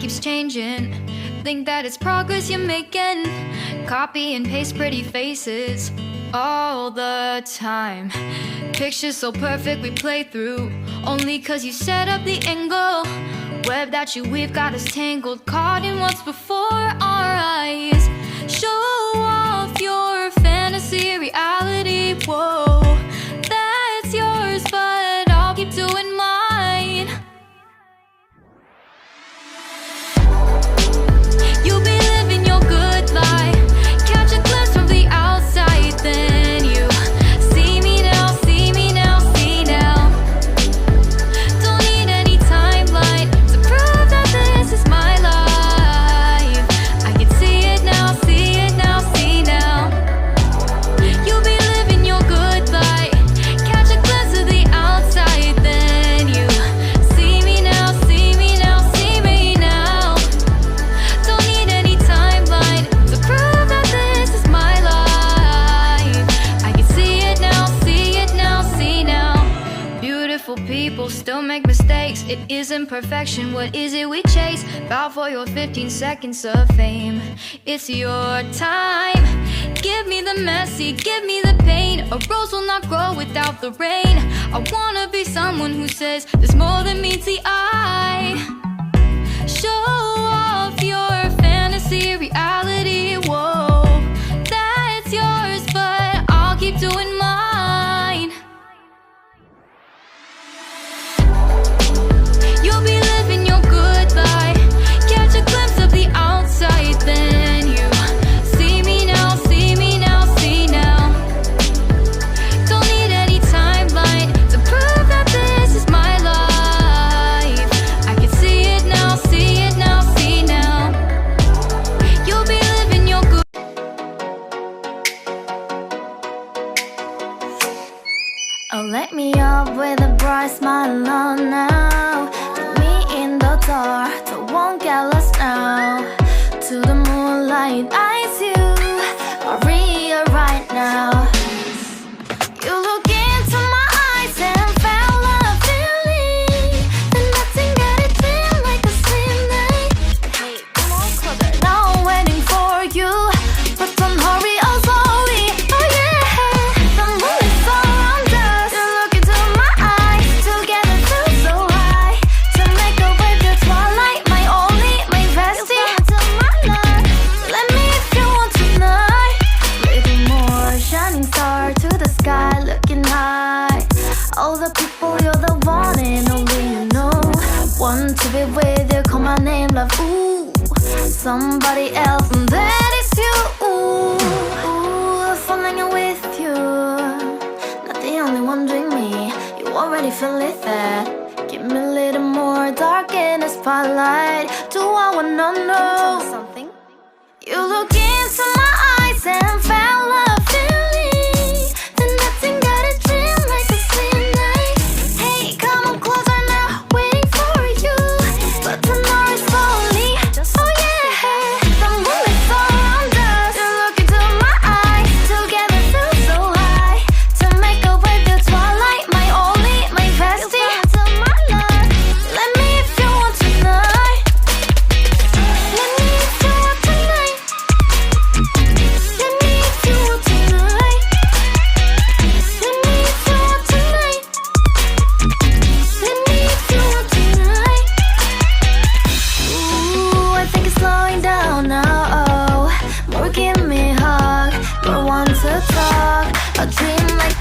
keeps changing. Think that it's progress you're making. Copy and paste pretty faces all the time. Pictures so perfect we play through, only cause you set up the angle. Web that you weave got us tangled, caught in what's before our eyes. Show off your fantasy reality, whoa, that's yours, but I'll keep doing mine. You'll be living your good life, catch a glimpse from the outside, then you see me now, see me now, see now. Don't need any timeline to prove that this is my life. I can see it now, see it now, see now. You'll be living your good life, catch a glimpse of the outside, then you see me now, see me now, see me now. Don't need any timeline to prove that this is my life. I can see it now, see it now, see now. Beautiful people still make mistakes. It isn't perfection, what is it we chase? Bow for your 15 seconds of fame. It's your time. Give me the messy, give me the pain. A rose will not grow without the rain. I wanna be someone who says there's more than meets the eye. Show off your fantasy reality, whoa, that's yours, but I'll keep doing mine. You'll be living your good life, catch a glimpse of the outside, then you see me now, see me now, see now. Don't need any timeline to prove that this is my life. I can see it now, see it now, see now. You'll be living your good. Oh, let me up with a bright smile on now. Put me in the dark, so won't get lost now. To the moonlight, eyes you, Maria right now. You look into my eyes and felt a feeling. Then nothing got it feel like a slim night. Hey, come on, closer. Now I'm waiting for you, but don't hurry, oh slowly. Oh yeah, the moon is around us. You look into my eyes, together feel so high. To make a wave, the twilight, my only, my bestie. Into my life, let me if you want tonight. Little more shining star to the sky, looking high. All the people, you're the one and only you know. Want to be with you, call my name, love, ooh. Somebody else, and that is you, ooh. Falling in with you, not the only one doing me. You already feel it there. Give me a little more dark in the spotlight. Do I wanna know something? You look into my eyes and felt a feeling. Then nothing got a dream like a slim night. Hey, come on closer now, waiting for you. But tonight is slowly. Oh yeah, the moon is around us. You look into my eyes, together feel so high. To make a wave, the twilight, my only, my bestie. Into my life, let me if you want tonight. Let me if you want tonight. Let me if you want tonight. Let me if you want tonight. Let me if you want tonight. Ooh, I think it's slowing down now. Oh, more give me a hug, more want to talk. A dream like